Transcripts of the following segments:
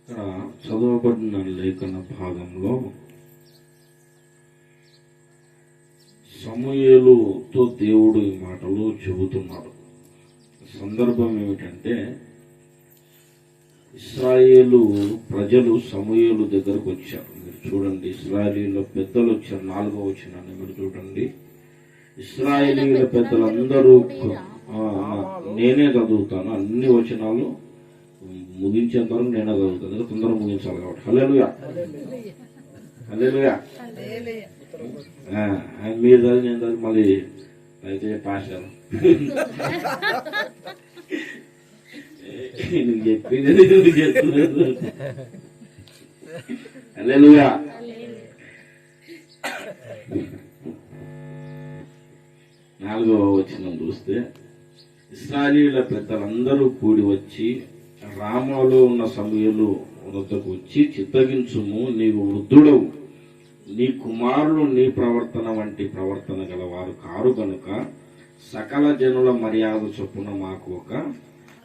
ఇక్కడ చదవబడిన లేఖన భాగంలో సమూయేలుతో దేవుడు ఈ మాటలు చెబుతున్నాడు. సందర్భం ఏమిటంటే, ఇశ్రాయేలు ప్రజలు సమూయేలు దగ్గరకు వచ్చారు. మీరు చూడండి, ఇశ్రాయేలీల పెద్దలు వచ్చారు. 4వ వచనాన్ని మీరు చూడండి. ఇశ్రాయేలీల పెద్దలందరూ, నేనే చదువుతాను, అన్ని వచనాలు ముగించేంత వరకు నేనే చదువుతాను, తొందరగా ముగించాలి కాబట్టి. హల్లెలూయా, హల్లెలూయా. మీరు చదివి నేను చదివి మళ్ళీ అయితే పాస్ గారు నువ్వు చెప్పింది నువ్వు చెప్తున్నారు. హల్లెలూయా. 4వ వచనం చూస్తే, ఇశ్రాయేలీయుల పెద్దలందరూ కూడి వచ్చి రామాలో ఉన్న సమూయేలు వద్దకు వచ్చి, చిత్తగించుము, నీవు వృద్ధుడవు, నీ కుమారులు నీ ప్రవర్తన వంటి ప్రవర్తన గలవారు కారు కనుక సకల జనుల మర్యాద చొప్పున మాకు ఒక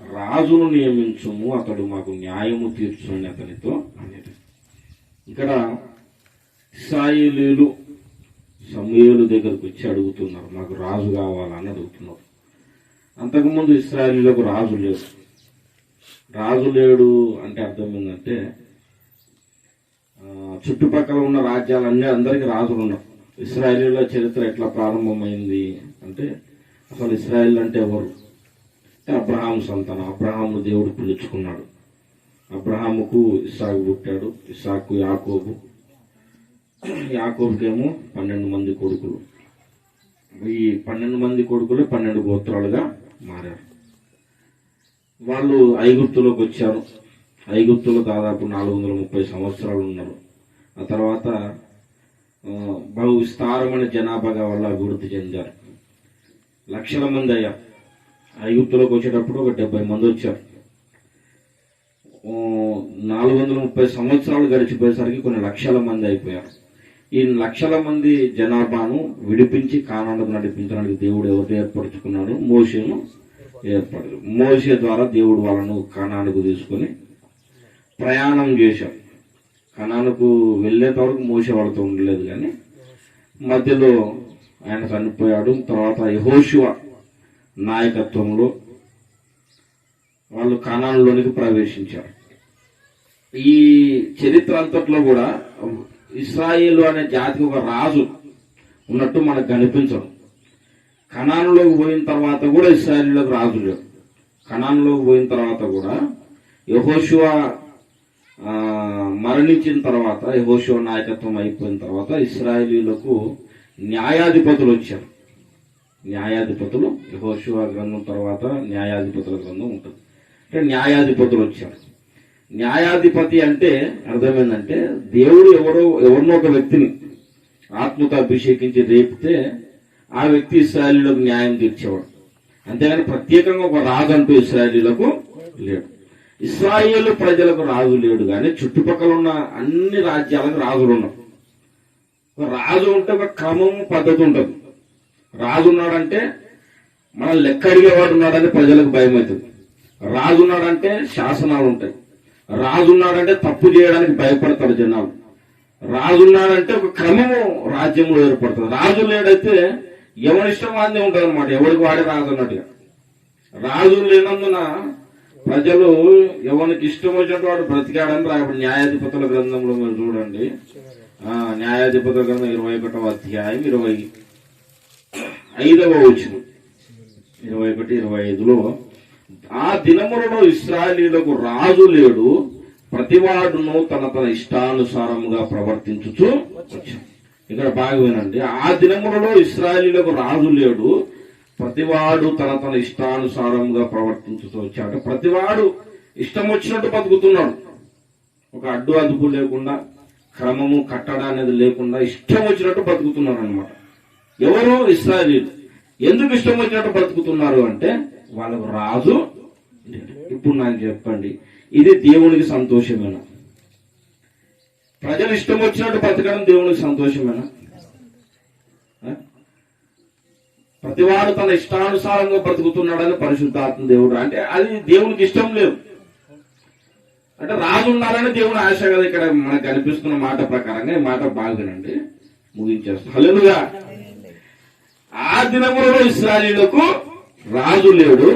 రాజును నియమించుము, అతడు మాకు న్యాయము తీర్చుని అతనితో అనేది. ఇక్కడ ఇశ్రాయేలీయులు సమూయేలు దగ్గరకు వచ్చి అడుగుతున్నారు, మాకు రాజు కావాలని అడుగుతున్నారు. అంతకుముందు ఇశ్రాయేలీయులకు రాజు లేడు. రాజు లేడు అంటే అర్థం ఏంటంటే, చుట్టుపక్కల ఉన్న రాజ్యాలన్నీ అందరికీ రాజులు ఉన్నారు. ఇశ్రాయేలీయుల చరిత్ర ఎట్లా ప్రారంభమైంది అంటే, అసలు ఇశ్రాయేల్ అంటే ఎవరు అంటే అబ్రహాం సంతానం. అబ్రహాము దేవుడు పిలుచుకున్నాడు. అబ్రహాముకు ఇస్సాకు పుట్టాడు, ఇస్సాకు యాకోబు, యాకోబుకేమో 12 మంది కొడుకులు. ఈ 12 మంది కొడుకులు 12 గోత్రాలుగా మారారు. వాళ్ళు ఐగుప్తులోకి వచ్చారు. ఐగుప్తులో దాదాపు 430 సంవత్సరాలు ఉన్నారు. ఆ తర్వాత బహు విస్తారమైన జనాభాగా వల్ల అభివృద్ధి చెందారు. లక్షల మంది అయ్యారు. ఐగుప్తులోకి వచ్చేటప్పుడు ఒక 70 మంది వచ్చారు. 430 సంవత్సరాలు గడిచిపోయేసరికి కొన్ని లక్షల మంది అయిపోయారు. ఈ లక్షల మంది జనాభాను విడిపించి కానానుకు నడిపించడానికి దేవుడు ఎవరు ఏర్పరచుకున్నాడు? మోషేను ఏర్పడదు. మోషే ద్వారా దేవుడు వాళ్ళను కానానుకు తీసుకొని ప్రయాణం చేశారు. కనానుకు వెళ్ళేంత వరకు మోసే వాళ్ళతో ఉండలేదు, కానీ మధ్యలో ఆయన చనిపోయాడు. తర్వాత యెహోషువ నాయకత్వంలో వాళ్ళు కనానులోనికి ప్రవేశించారు. ఈ చరిత్ర అంతట్లో కూడా ఇశ్రాయేలు అనే జాతికి ఒక రాజు ఉన్నట్టు మనకు కనిపించదు. కనానులోకి పోయిన తర్వాత కూడా ఇశ్రాయేలులకు రాజు లేడు. కనానులోకి పోయిన తర్వాత కూడా యెహోషువ మరణించిన తర్వాత, యెహోషువ నాయకత్వం అయిపోయిన తర్వాత ఇశ్రాయేలీయులకు న్యాయాధిపతులు వచ్చారు. న్యాయాధిపతులు, యెహోషువ గ్రంథం తర్వాత న్యాయాధిపతుల గ్రంథం ఉంటుంది. అంటే న్యాయాధిపతులు వచ్చారు. న్యాయాధిపతి అంటే అర్థమైందంటే, దేవుడు ఎవరినో ఒక వ్యక్తిని ఆత్మతో అభిషేకించి రేపితే ఆ వ్యక్తి ఇశ్రాయేలీయులకు న్యాయం తీర్చేవాడు. అంతేగాని ప్రత్యేకంగా ఒక రాజు అంటూ ఇశ్రాయేలీయులకు లేడు. ఇశ్రాయేలు ప్రజలకు రాజు లేడు, కానీ చుట్టుపక్కల ఉన్న అన్ని రాజ్యాలకు రాజులు ఉన్నారు. రాజు ఉంటే ఒక క్రమం, పద్ధతి ఉంటుంది. రాజు ఉన్నాడంటే మనం లెక్క అడిగేవాడు ఉన్నాడని ప్రజలకు భయం అవుతుంది. రాజు ఉన్నాడంటే శాసనాలు ఉంటాయి. రాజు ఉన్నాడంటే తప్పు చేయడానికి భయపడతారు జనాలు. రాజు ఉన్నాడంటే ఒక క్రమము రాజ్యంలో ఏర్పడుతుంది. రాజు లేడైతే ఎవరిష్టం వాడినే ఉంటుంది అనమాట, ఎవరికి వాడే రాజు అన్నట్టుగా. రాజు లేనందున ప్రజలు ఎవరికి ఇష్టం వచ్చినట్టు వాడు బ్రతికాడని రాయబడి న్యాయాధిపతుల గ్రంథంలో మీరు చూడండి. న్యాయాధిపతుల గ్రంథం 21వ అధ్యాయం 25వ వచనం, 21, 25లో, ఆ దినములలో ఇశ్రాయేలీయులకు రాజు లేడు, ప్రతివాడును తన ఇష్టానుసారముగా ప్రవర్తించుచు వచ్చాడు. ఇక్కడ బాగా వినండి. ఆ దినములలో ఇశ్రాయేలీయులకు రాజు లేడు, ప్రతివాడు తన ఇష్టానుసారంగా ప్రవర్తించుతూ వచ్చాడు. ప్రతివాడు ఇష్టం వచ్చినట్టు బతుకుతున్నాడు. ఒక అడ్డు అదుపు లేకుండా, క్రమము కట్టడ అనేది లేకుండా ఇష్టం వచ్చినట్టు బతుకుతున్నారు అనమాట. ఎవరు? ఇశ్రాయేలీయులు. ఎందుకు ఇష్టం వచ్చినట్టు బతుకుతున్నారు అంటే, వాళ్ళకు రాజు. ఇప్పుడు నాకు చెప్పండి, ఇది దేవునికి సంతోషమేనా? ప్రజలు ఇష్టం వచ్చినట్టు బతకడం దేవునికి సంతోషమేనా? ప్రతివాడు తన ఇష్టానుసారంగా బ్రతుకుతున్నాడని పరిశుద్ధాత్మ దేవుడు అంటే అది దేవునికి ఇష్టం లేదు. అంటే రాజు ఉండాలని దేవుని ఆశ కదా ఇక్కడ మనకు కనిపిస్తున్న మాట ప్రకారంగా. ఈ మాట బాగునండి, ముగించేస్తాం. హల్లెలూయా. ఆ దినములలో ఇశ్రాయేలీయులకు రాజు లేడు,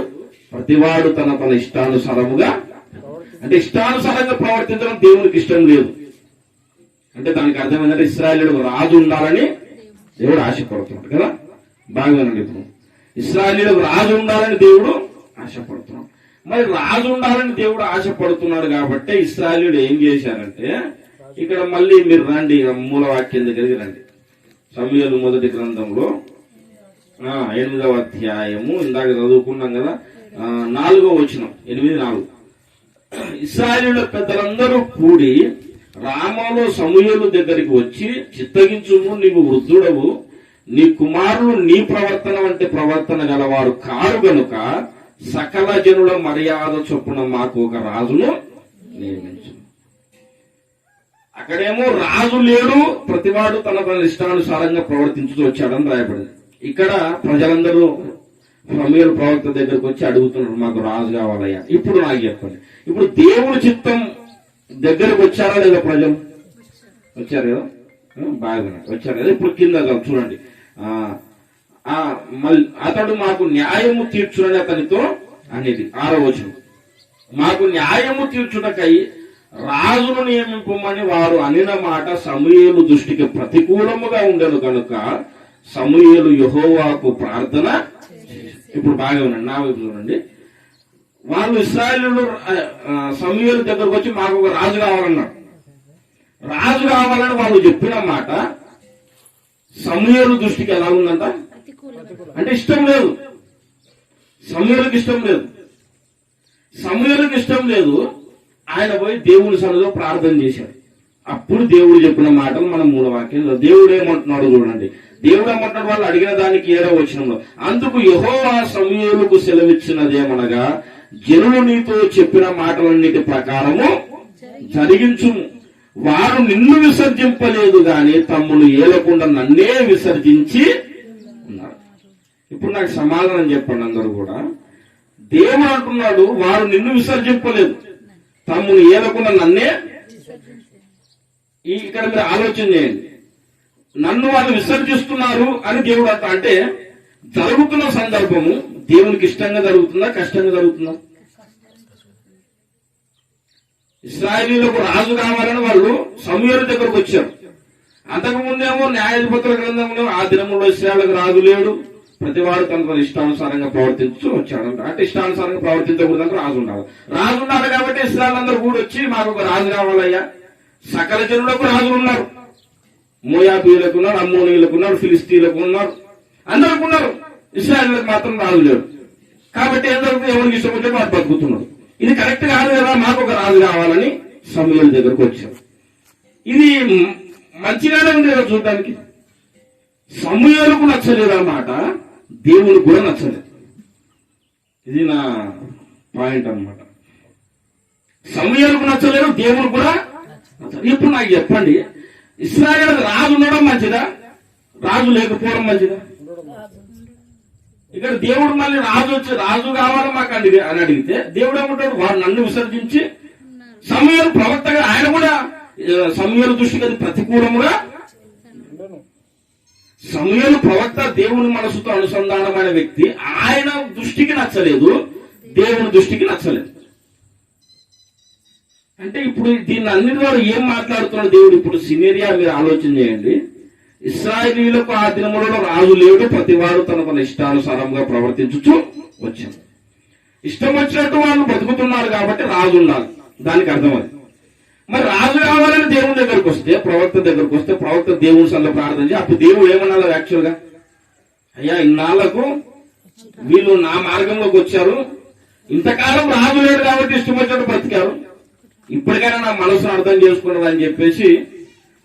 ప్రతివాడు తన తన ఇష్టానుసారముగా, అంటే ఇష్టానుసారంగా ప్రవర్తించడం దేవునికి ఇష్టం లేదు. అంటే దానికి అర్థం ఏంటంటే ఇశ్రాయేలీయులకు రాజు ఉండాలని దేవుడు ఆశపడుతున్నాడు కదా. బాగానండి, ఇప్పుడు ఇశ్రాయేలీయులకు రాజు ఉండాలని దేవుడు ఆశపడుతున్నాడు. మరి రాజు ఉండాలని దేవుడు ఆశపడుతున్నాడు కాబట్టి ఇశ్రాయేలీయులు ఏం చేశారంటే, ఇక్కడ మళ్ళీ మీరు రండి, మూలవాక్యం దగ్గరికి రండి. సమూయేలు మొదటి గ్రంథంలో 8వ అధ్యాయము, ఇందాక చదువుకున్నాం కదా, 4వ వచనం, 8:4. ఇశ్రాయేలీయుల పెద్దలందరూ కూడి రామాలో సమూయేలు దగ్గరికి వచ్చి, చిత్తగించుము, నీవు వృద్ధుడవు, నీ కుమారులు నీ ప్రవర్తన వంటి ప్రవర్తన గలవారు కారు గనుక సకల జనుల మర్యాద చొప్పున మాకు ఒక రాజును నియమించు. అక్కడేమో రాజు లేడు, ప్రతివాడు తన తన ఇష్టానుసారంగా ప్రవర్తించుతూ వచ్చాడని రాయబడింది. ఇక్కడ ప్రజలందరూ సమూయేలు ప్రవక్త దగ్గరకు వచ్చి అడుగుతున్నారు, మాకు రాజు కావాలయ్యా. ఇప్పుడు నాకు చెప్పండి, ఇప్పుడు దేవుని చిత్తం దగ్గరకు వచ్చారా లేదా? ప్రజలు వచ్చారు కదా, బాగా వచ్చారు కదా. ఇప్పుడు కింద చూడండి, అతడు మాకు న్యాయము తీర్చునని అతనితో అనేది 6వ వచనం. మాకు న్యాయము తీర్చుటకై రాజును నియమింపమని వారు అనిన మాట సమూయేలు దృష్టికి ప్రతికూలముగా ఉండను కనుక సమూయేలు యెహోవాకు ప్రార్థన. ఇప్పుడు బాగా ఉండండి, నా వైపు చూడండి. వాళ్ళు ఇశ్రాయేలీయులు సమూయేలు దగ్గరకు వచ్చి మాకు ఒక రాజు కావాలన్నారు. రాజు కావాలని వాళ్ళు చెప్పిన మాట సమూయేలు దృష్టికి ఎలా ఉందంట అంటే ఇష్టం లేదు. సమూయేలుకి ఇష్టం లేదు. సమూయేలుకి ఇష్టం లేదు. ఆయన పోయి దేవుని సన్నిధిలో ప్రార్థన చేశాడు. అప్పుడు దేవుడు చెప్పిన మాటలు మనం మూలవాక్యంలో దేవుడు ఏమంటున్నాడు చూడండి. దేవుడు ఏమంటున్నాడు, వాళ్ళు అడిగిన దానికి 7వ వచనంలో, అందుకు యెహోవా సమూయేలుకు సెలవిచ్చినదేమనగా, జనులు నీతో చెప్పిన మాటలన్నిటి ప్రకారము జరిగించుము. వారు నిన్ను విసర్జింపలేదు గాని తమ్మును ఏలకుండా నన్నే విసర్జించి ఉన్నారు. ఇప్పుడు నాకు సమాధానం చెప్పండి అందరూ కూడా. దేవుడు అంటున్నాడు, వారు నిన్ను విసర్జింపలేదు, తమ్మును ఏలకుండా నన్నే. ఇక్కడ మీరు ఆలోచన చేయండి, నన్ను వాళ్ళు విసర్జిస్తున్నారు అని దేవుడు అంట. అంటే జరుగుతున్న సందర్భము దేవునికి ఇష్టంగా జరుగుతుందా, కష్టంగా జరుగుతుందా? ఇశ్రాయేలీయులకు రాజు కావాలని వాళ్ళు సమూయేలు దగ్గరకు వచ్చారు. అంతకు ముందేమో న్యాయాధిపతుల గ్రంథంలో ఆ దినములో ఇశ్రాయేలుకు రాజు లేడు, ప్రతివాడు తన తన ఇష్టానుసారంగా ప్రవర్తించు వచ్చాడు. అంటే ఇష్టానుసారంగా ప్రవర్తించకూడదంటే రాజు ఉండాలి. రాజు ఉన్నారు కాబట్టి ఇశ్రాయేలు అందరూ కూడా వచ్చి మాకు ఒక రాజు కావాలయ్యా. సకల జనులకు రాజులు ఉన్నారు. మోయాబీయులకు ఉన్నారు, అమ్మోనీయులకు ఉన్నారు, ఫిలిస్తీన్లకు ఉన్నారు, అందరికి ఉన్నారు. ఇశ్రాయేలులకు మాత్రం రాజు లేడు. కాబట్టి అందరికీ ఎవరికి ఇష్టం వచ్చాడు వాడు బతుకుతున్నాడు. ఇది కరెక్ట్ కాదు కదా, మాకు ఒక రాజు కావాలని సమూయేలు దగ్గరకు వచ్చారు. ఇది మంచిగానే ఉంది కదా చూడడానికి. సమూయేలుకు నచ్చలేదు అన్నమాట, దేవునికి కూడా నచ్చలేదు. ఇది నా పాయింట్ అన్నమాట. సమూయేలుకు నచ్చలేదు, దేవునికి కూడా నచ్చలేదు. ఇప్పుడు నాకు చెప్పండి, ఇశ్రాయేలుకు రాజు ఉండడం మంచిదా, రాజు లేకపోవడం మంచిదా? ఇక్కడ దేవుడు మళ్ళీ రాజు వచ్చి రాజు కావాలి మాకు అని అడిగితే దేవుడు ఏమంటాడు, వాడు నన్ను విసర్జించి. సమూయేలు ప్రవక్తగా ఆయన కూడా సమూయేలు దృష్టికి అది ప్రతికూలముగా. సమూయేలు ప్రవక్త దేవుని మనసుతో అనుసంధానమైన వ్యక్తి, ఆయన దృష్టికి నచ్చలేదు, దేవుని దృష్టికి నచ్చలేదు. అంటే ఇప్పుడు దీన్ని అన్నిటి ద్వారా ఏం మాట్లాడుతున్నాడు దేవుడు? ఇప్పుడు సినేరియా మీరు ఆలోచన చేయండి. ఇశ్రాయేలీయులకు ఆ దినములలో రాజు లేడు, ప్రతివాడు తన తన ఇష్టానుసారంగా ప్రవర్తించుచు వచ్చాడు. ఇష్టం వచ్చినట్టు వాళ్ళు బతుకుతున్నారు కాబట్టి రాజు ఉండాలి, దానికి అర్థం అది. మరి రాజు కావాలని దేవుని దగ్గరకు వస్తే, ప్రవక్త దగ్గరకు వస్తే, ప్రవక్త దేవుని సన్నిధిలో ప్రార్థన చేసి అప్పుడు దేవుడు ఏమన్నారు యాక్చువల్ గా, అయ్యా ఇన్నాళ్లకు వీళ్ళు నా మార్గంలోకి వచ్చారు, ఇంతకాలం రాజు లేడు కాబట్టి ఇష్టం వచ్చినట్టు బ్రతికారు, ఇప్పటికైనా నా మనసును అర్థం చేసుకున్నది అని చెప్పేసి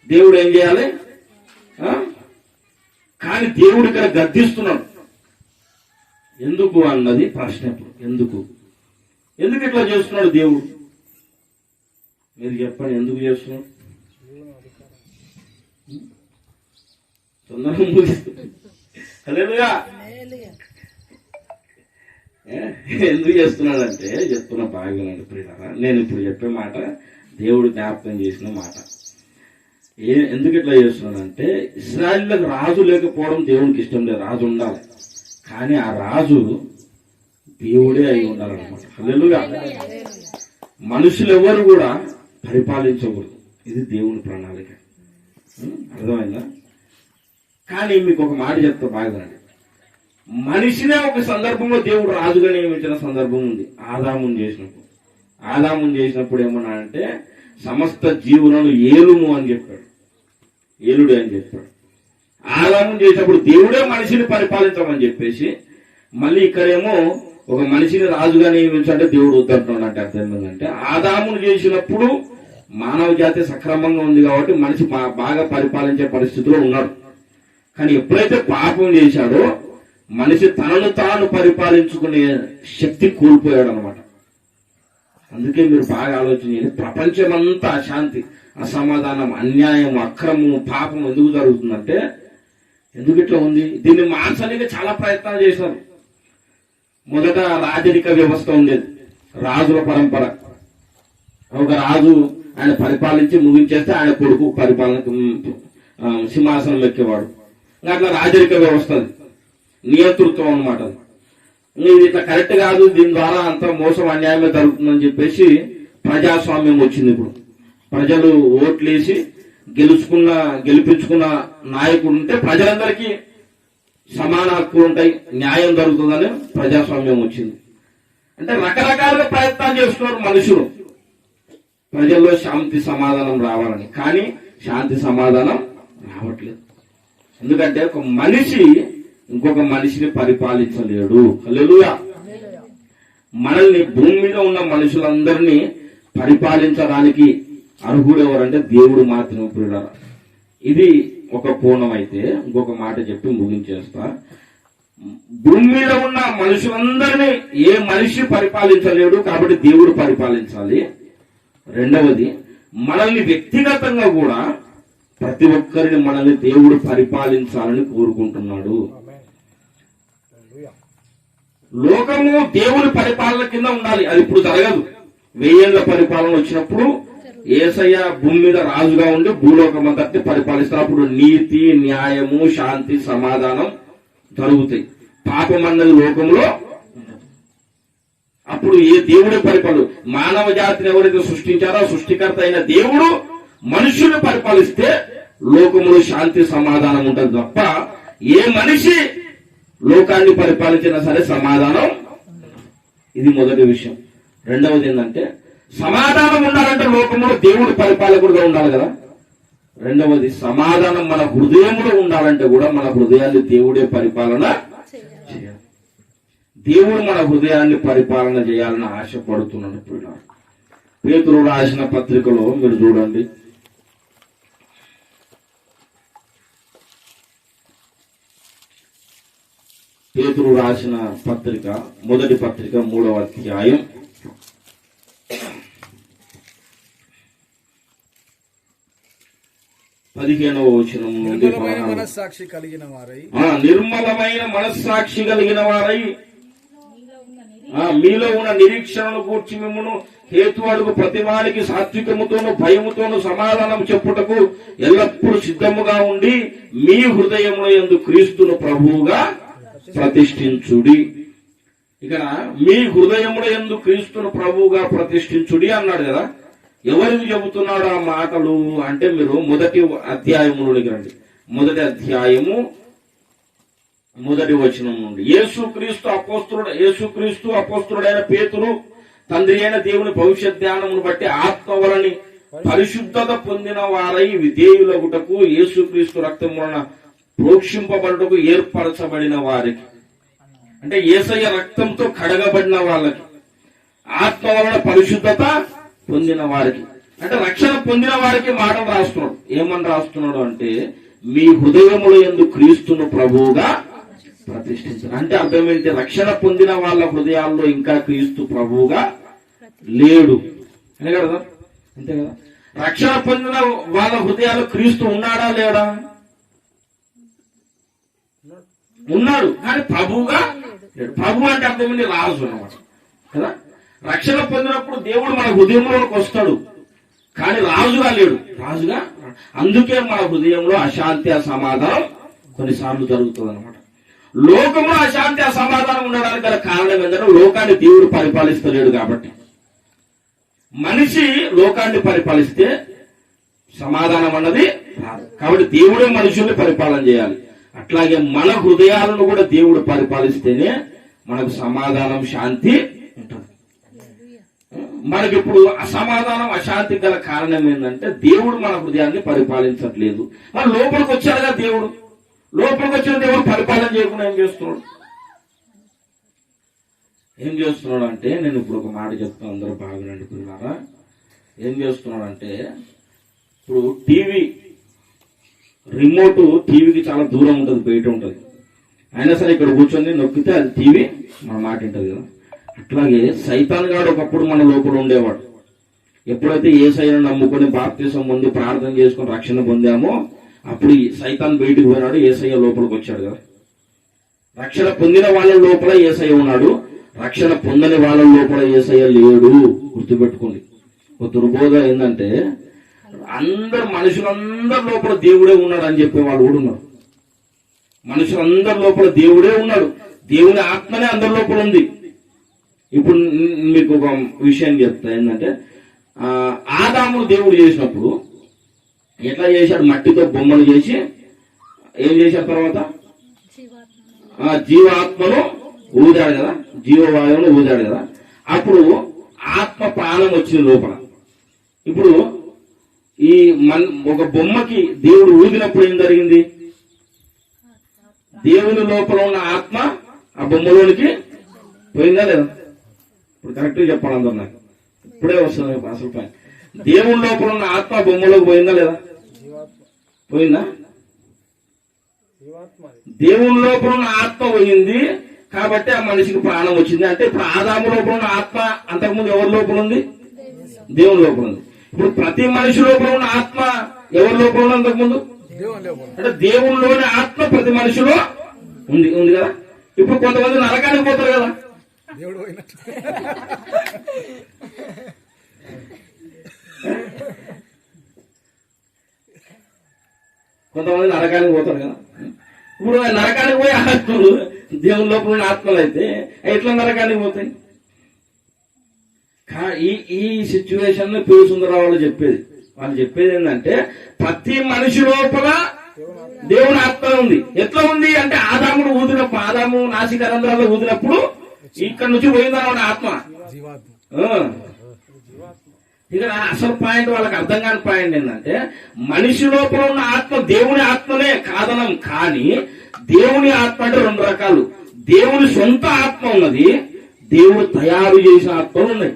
దేవుడు ఏం చేయాలి? కానీ దేవుడు ఇక్కడ గద్దిస్తున్నాడు. ఎందుకు అన్నది ప్రశ్న. ఇప్పుడు ఎందుకు ఇట్లా చేస్తున్నాడు దేవుడు? మీరు చెప్పండి, ఎందుకు చేస్తున్నాడు? తొందరగా ముగిస్తుంది. హల్లెలూయా. ఎందుకు చేస్తున్నాడంటే చెప్తున్న బాగానండి ప్రియులారా, నేను ఇప్పుడు చెప్పే మాట దేవుడు జ్ఞాపకం చేసిన మాట. ఎందుకు ఇట్లా చేస్తున్నాడంటే ఇశ్రాయేలులకు రాజు లేకపోవడం దేవునికి ఇష్టం లేదు, రాజు ఉండాలి. కానీ ఆ రాజు దేవుడే అయి ఉండాలన్నమాట. హల్లెలూయా. మనుషులు ఎవరు కూడా పరిపాలించకూడదు, ఇది దేవుని ప్రణాళిక. అర్థమైందా? కానీ మీకు ఒక మాట చెప్తా బాగానండి. మనిషినే ఒక సందర్భంలో దేవుడు రాజుగా నియమించిన సందర్భం ఉంది. ఆదామును చేసినప్పుడు ఏమన్నా అంటే సమస్త జీవులను ఏలుము అని చెప్పాడు, ఏలుడు అని చెప్పాడు. ఆదామును చేసినప్పుడు దేవుడే మనిషిని పరిపాలించమని చెప్పేసి, మళ్ళీ ఇక్కడేమో ఒక మనిషిని రాజుగా నియమించాలంటే దేవుడు వద్దంటున్నాడు. అంటే అర్థం ఏంటంటే ఆదామును చేసినప్పుడు మానవ జాతి సక్రమంగా ఉంది కాబట్టి మనిషి బాగా పరిపాలించే పరిస్థితిలో ఉన్నాడు. కానీ ఎప్పుడైతే పాపం చేశాడో మనిషి తనను తాను పరిపాలించుకునే శక్తి కోల్పోయాడు అనమాట. అందుకే మీరు బాగా ఆలోచన చేయండి, ప్రపంచమంతా అశాంతి, అసమాధానం, అన్యాయం, అక్రమం, పాపం ఎందుకు జరుగుతుందంటే ఎందుకు ఇట్లా ఉంది? దీన్ని మార్చడానికి చాలా ప్రయత్నాలు చేశారు. మొదట రాజరిక వ్యవస్థ ఉండేది, రాజుల పరంపర. ఒక రాజు ఆయన పరిపాలించి ముగించేస్తే ఆయన కొడుకు పరిపాలన సింహాసనం ఎక్కేవాడు. అట్లా రాజరిక వ్యవస్థ, నియంతృత్వం అనమాట. ఇది ఇట్లా కరెక్ట్ కాదు, దీని ద్వారా అంత మోసం అన్యాయమే జరుగుతుందని చెప్పేసి ప్రజాస్వామ్యం వచ్చింది. ఇప్పుడు ప్రజలు ఓట్లేసి గెలిపించుకున్న నాయకుడు ఉంటే ప్రజలందరికీ సమాన హక్కులు ఉంటాయి, న్యాయం జరుగుతుందని ప్రజాస్వామ్యం వచ్చింది. అంటే రకరకాలుగా ప్రయత్నాలు చేస్తున్నారు మనుషులు ప్రజల్లో శాంతి సమాధానం రావాలని. కానీ శాంతి సమాధానం రావట్లేదు. ఎందుకంటే ఒక మనిషి ఇంకొక మనిషిని పరిపాలించలేడు. హల్లెలూయా. మనల్ని భూమి మీద ఉన్న మనుషులందరినీ పరిపాలించడానికి అర్హుడు ఎవరంటే దేవుడు మాత్రమే. ప్రియులారా, ఇది ఒక కోణం అయితే ఇంకొక మాట చెప్పి ముగించేస్తా. భూమి మీద ఉన్న మనుషులందరినీ ఏ మనిషి పరిపాలించలేడు కాబట్టి దేవుడు పరిపాలించాలి. రెండవది, మనల్ని వ్యక్తిగతంగా కూడా ప్రతి ఒక్కరిని మనల్ని దేవుడు పరిపాలించాలని కోరుకుంటున్నాడు. లోకము దేవుని పరిపాలన కింద ఉండాలి, అది ఇప్పుడు జరగదు. 1000 ఏళ్ల పరిపాలన వచ్చినప్పుడు యేసయ్య భూమి మీద రాజుగా ఉండి భూలోకం అంతటి పరిపాలిస్తారు. అప్పుడు నీతి, న్యాయము, శాంతి, సమాధానం జరుగుతాయి. పాపం అన్నది లోకంలో అప్పుడు ఏ దేవుడి పరిపాలన, మానవ జాతిని ఎవరైతే సృష్టించారో సృష్టికర్త అయిన దేవుడు మనుషులను పరిపాలిస్తే లోకములో శాంతి సమాధానం ఉంటుంది తప్ప ఏ మనిషి లోకాన్ని పరిపాలించినా సరే సమాధానం. ఇది మొదటి విషయం. రెండవది ఏంటంటే సమాధానం ఉండాలంటే లోకంలో దేవుడు పరిపాలకుడుగా ఉండాలి కదా. రెండవది, సమాధానం మన హృదయంలో ఉండాలంటే కూడా మన హృదయాన్ని దేవుడే పరిపాలన చేయాలి. దేవుడు మన హృదయాన్ని పరిపాలన చేయాలని ఆశపడుతున్నాడు. పేతురు రాసిన పత్రికలో మీరు చూడండి, పేతురు రాసిన పత్రిక, మొదటి పత్రిక 3వ అధ్యాయం 15వ వచనం నుండి నిర్మలమైన మనస్సాక్షి కలిగిన వారై మీలో ఉన్న నిరీక్షణను గూర్చి మిమ్మును హేతువాడుకు ప్రతి వారికి సాత్వికముతోను భయముతోను సమాధానం చెప్పుటకు ఎల్లప్పుడూ సిద్ధముగా ఉండి మీ హృదయముల యందు క్రీస్తును ప్రభువుగా ప్రతిష్ఠించుడి. ఇక్కడ మీ హృదయముల యందు క్రీస్తును ప్రభువుగా ప్రతిష్ఠించుడి అన్నాడు కదా. ఎవరికి చెబుతున్నాడు ఆ మాటలు అంటే మీరు మొదటి అధ్యాయములోకి రండి. మొదటి అధ్యాయము 1వ వచనం నుండి, యేసుక్రీస్తు అపోస్తుడైన పేతురు తండ్రి అయిన దేవుని భవిష్యత్ జ్ఞానమును బట్టి ఆత్మ వలని పరిశుద్ధత పొందిన వారై విధేయులగుటకు యేసుక్రీస్తు రక్తం వలన ప్రోక్షింపబడుటకు ఏర్పరచబడిన వారికి, అంటే యేసయ్య రక్తంతో కడగబడిన వాళ్ళకి, ఆత్మ వలన పరిశుద్ధత పొందిన వారికి, అంటే రక్షణ పొందిన వారికి మాటలు రాస్తున్నాడు. ఏమని రాస్తున్నాడు అంటే మీ హృదయముల యందు క్రీస్తును ప్రభువుగా ప్రతిష్ఠించారు. అంటే అర్థం ఏంటి? రక్షణ పొందిన వాళ్ళ హృదయాల్లో ఇంకా క్రీస్తు ప్రభువుగా లేడు అనే కదా. అంతే కదా. రక్షణ పొందిన వాళ్ళ హృదయాల్లో క్రీస్తు ఉన్నాడా లేడా? ఉన్నాడు, కానీ ప్రభువుగా లేడు. ప్రభు అంటే అర్థమైంది రాజు అన్నమాట కదా. రక్షణ పొందినప్పుడు దేవుడు మన హృదయంలోకి వస్తాడు, కానీ రాజుగా లేడు. రాజుగా అందుకే మన హృదయంలో అశాంతి అసమాధానం కొన్నిసార్లు జరుగుతుంది అనమాట. లోకంలో అశాంతి అసమాధానం ఉండడానికి గల కారణం ఏంటంటే లోకాన్ని దేవుడు పరిపాలిస్తలేడు కాబట్టి. మనిషి లోకాన్ని పరిపాలిస్తే సమాధానం అన్నది రాదు. కాబట్టి దేవుడే మనుషుల్ని పరిపాలన చేయాలి. అట్లాగే మన హృదయాలను కూడా దేవుడు పరిపాలిస్తేనే మనకు సమాధానం శాంతి ఉంటుంది. మనకిప్పుడు అసమాధానం అశాంతి గల కారణం ఏంటంటే దేవుడు మన హృదయాన్ని పరిపాలించట్లేదు. మన లోపలికి వచ్చాడుగా దేవుడు, లోపలికి వచ్చిన దేవుడు పరిపాలన చేయకుండా ఏం చేస్తున్నాడు అంటే నేను ఇప్పుడు ఒక మాట చెప్తాను, అందరూ బాగా నడుపుతున్నారా. ఏం చేస్తున్నాడు అంటే ఇప్పుడు టీవీ రిమోట్ టీవీకి చాలా దూరం ఉంటుంది, బయట ఉంటుంది. అయినా సరే ఇక్కడ కూర్చొని నొక్కితే అది టీవీ మన మాట ఉంటుంది కదా. అట్లాగే సైతాన్ గాడు ఒకప్పుడు మన లోపల ఉండేవాడు. ఎప్పుడైతే యేసయ్యను నమ్ముకొని బాప్తిసం పొంది ప్రార్థన చేసుకుని రక్షణ పొందామో అప్పుడు సైతాన్ బయటికి పోయినాడు, యేసయ్య లోపలికి వచ్చాడు కదా. రక్షణ పొందిన వాళ్ళ లోపల యేసయ్య ఉన్నాడు, రక్షణ పొందని వాళ్ళ లోపల యేసయ్య లేడు. గుర్తుపెట్టుకోండి. ఒక దుర్బోధ ఏంటంటే మనుషులందరి లోపల దేవుడే ఉన్నాడు అని చెప్పేవాడు కూడా ఉన్నారు. మనుషులందరి లోపల దేవుడే ఉన్నాడు, దేవుని ఆత్మనే అందరి లోపల ఉంది. ఇప్పుడు మీకు ఒక విషయం చెప్తా, ఏంటంటే ఆదాము దేవుడు చేసినప్పుడు ఎట్లా చేశాడు? మట్టితో బొమ్మలు చేసి ఏం చేశాడు? తర్వాత జీవాత్మను ఊదాడు కదా, జీవవాయువును ఊదాడు కదా. అప్పుడు ఆత్మ ప్రాణం వచ్చింది లోపల. ఇప్పుడు ఈ ఒక బొమ్మకి దేవుడు ఊదినప్పుడు ఏం జరిగింది? దేవుని లోపల ఉన్న ఆత్మ ఆ బొమ్మలోనికి పోయిందా లేదా? ఇప్పుడు కరెక్ట్గా చెప్పాలి అందరు, నాకు ఇప్పుడే వస్తుంది అసలు పైన. దేవుని లోపల ఉన్న ఆత్మ బొమ్మలోకి పోయిందా లేదా? పోయిందా? దేవుని లోపల ఉన్న ఆత్మ పోయింది కాబట్టి ఆ మనిషికి ప్రాణం వచ్చింది. అంటే ఇప్పుడు ఆదాము లోపల ఉన్న ఆత్మ అంతకుముందు ఎవరి లోపల ఉంది? దేవుని లోపల ఉంది. ఇప్పుడు ప్రతి మనిషి లోపల ఉన్న ఆత్మ ఎవరి లోపల ఉంది? అంతకుముందు అంటే దేవునిలోని ఆత్మ ప్రతి మనిషిలో ఉంది కదా. ఇప్పుడు కొంతమంది నరకానికి పోతారు కదా. కొంతమంది నరకానికి పోతారు కదా. ఇప్పుడు నరకానికి పోయి ఆత్మలు దేవుని లోపల ఉన్న ఆత్మలు అయితే ఎట్లా నరకానికి పోతాయి? ఈ సిచ్యువేషన్ పివి సుందరరావు వాళ్ళు చెప్పేది ఏంటంటే ప్రతి మనిషి లోపల దేవుని ఆత్మ ఉంది. ఎట్లా ఉంది అంటే ఆదాముడు ఊదినప్పుడు, ఆదాము నాసిక రంధ్రాల్లో ఊదినప్పుడు ఇక్కడ నుంచి పోయిందన్నమాట ఆత్మ. ఇక్కడ అసలు పాయింట్ వాళ్ళకి అర్థం కాని పాయింట్ ఏంటంటే మనిషి లోపల ఉన్న ఆత్మ దేవుని ఆత్మనే కాదనం. కానీ దేవుని ఆత్మ అంటే రెండు రకాలు. దేవుని సొంత ఆత్మ ఉన్నది, దేవుడు తయారు చేసిన ఆత్మలు ఉన్నాయి.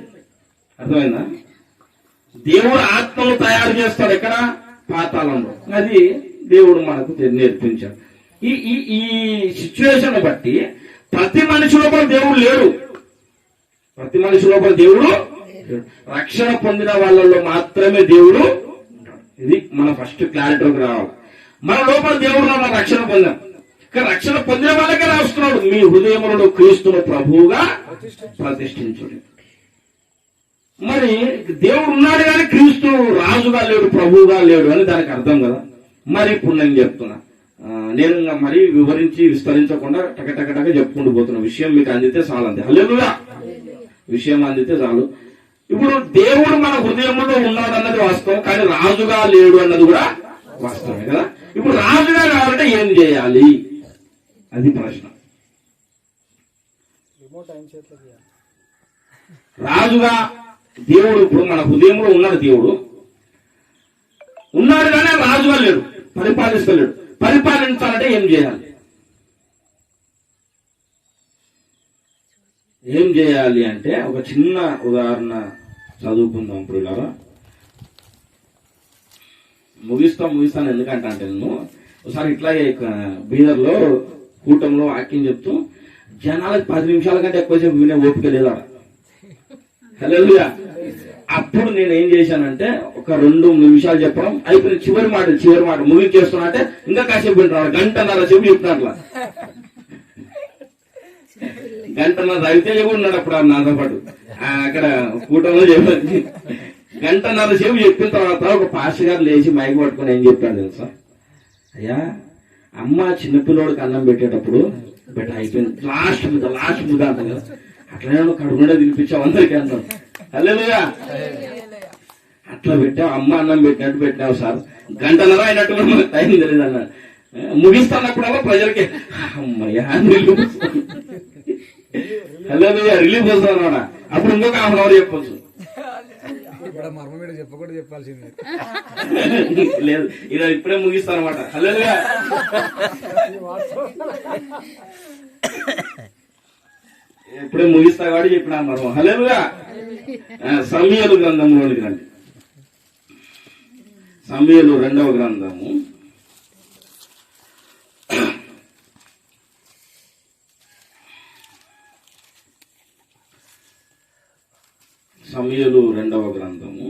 అర్థమైందా? దేవుడు ఆత్మను తయారు చేస్తాడు ఎక్కడ? పాతాళంలో. అది దేవుడు మనకు నేర్పించాడు. ఈ సిచ్యువేషన్ బట్టి ప్రతి మనిషి లోపల దేవుడు లేడు. ప్రతి మనిషి లోపల దేవుడు రక్షణ పొందిన వాళ్ళలో మాత్రమే దేవుడు ఉంటాడు. ఇది మన ఫస్ట్ క్లారిటీకి రావాలి. మన లోపల దేవుడు మన రక్షణ పొందాం. కానీ రక్షణ పొందిన వాళ్ళకే రాస్తున్నాడు, మీ హృదయములలో క్రీస్తును ప్రభువుగా ప్రతిష్ఠించుడు. మరి దేవుడు ఉన్నాడు కానీ క్రీస్తు రాజుగా లేడు, ప్రభువుగా లేడు అని దానికి అర్థం కదా. మరి ఇప్పుడు నేను చెప్తున్నా, నేను మరి వివరించి విస్తరించకుండా టకటకటగా చెప్పుకుంటూ పోతున్న విషయం మీకు అందితే చాలు. అంతే. హల్లెలూయా. విషయం అందితే చాలు. ఇప్పుడు దేవుడు మన హృదయంలో ఉన్నాడు అన్నది వాస్తవం, కానీ రాజుగా లేడు అన్నది కూడా వాస్తవమే కదా. ఇప్పుడు రాజుగా కావాలంటే ఏం చేయాలి? అది ప్రశ్న. రాజుగా దేవుడు ఇప్పుడు మన హృదయంలో ఉన్నాడు. దేవుడు ఉన్నాడు కానీ రాజుగా లేడు, పరిపాలిస్తలేడు. పరిపాలించాలంటే ఏం చేయాలి? ఏం చేయాలి అంటే ఒక చిన్న ఉదాహరణ చదువుకుందాం. ఇప్పుడు ఇలా ముగిస్తాను ఎందుకంటే నేను ఒకసారి ఇట్లాగే బీదర్లో కూటంలో వాక్యం చెప్తూ జనాలకు 10 నిమిషాల కంటే ఎక్కువసేపు వినే ఓపిక లేదా. హల్లెలూయా. అప్పుడు నేను ఏం చేశానంటే ఒక 2 నిమిషాలు చెప్పడం అయిపోయిన, చివరి మాట ముగించేస్తున్నా అంటే ఇంకా కాసేపు వింటున్నాడు, 1.5 సేపు చెప్తున్నా. అట్లా గంటన్నర రవితేజ కూడా ఉన్నాడు అప్పుడు నాతో పాటు అక్కడ కూటమిలో చెప్పి గంటన్నర సేపు చెప్పిన తర్వాత ఒక పాస్టర్ గారు లేచి మైక్ పట్టుకుని ఏం చెప్పాడు తెలుసా, అయ్యా అమ్మ చిన్నపిల్లోడికి అన్నం పెట్టేటప్పుడు అయిపోయింది లాస్ట్ ముద్ద అంట కదా, అట్లనే కడుపు నిండా తినిపించావు అందరికీ అంటాం. హల్లెలూయా. అట్లా పెట్టావు, అమ్మ అన్నం పెట్టినట్టు పెట్టావు సార్, గంటన్నర అయినట్టు మనకు టైం తెలియదు అన్న. ముగిస్తున్నప్పుడల్లా ప్రజలకి అమ్మయ్యా హల్లెలూయా రిలీఫ్ వస్తుంది అన్నమాట. అప్పుడు ఇంకొక హాఫ్ అవర్ చెప్పొచ్చు. చెప్పకుండా చెప్పాల్సింది లేదు, ఇలా ఇప్పుడే ముగిస్తాను అనమాట. హల్లెలూయా. ఇప్పుడే ముగిస్తా కాబట్టి చెప్పినా మనం. హల్లెలూయా. సమూయేలు గ్రంథంలోనికి రండి. సమూయేలు 2వ గ్రంథము సమూయేలు 2వ గ్రంథము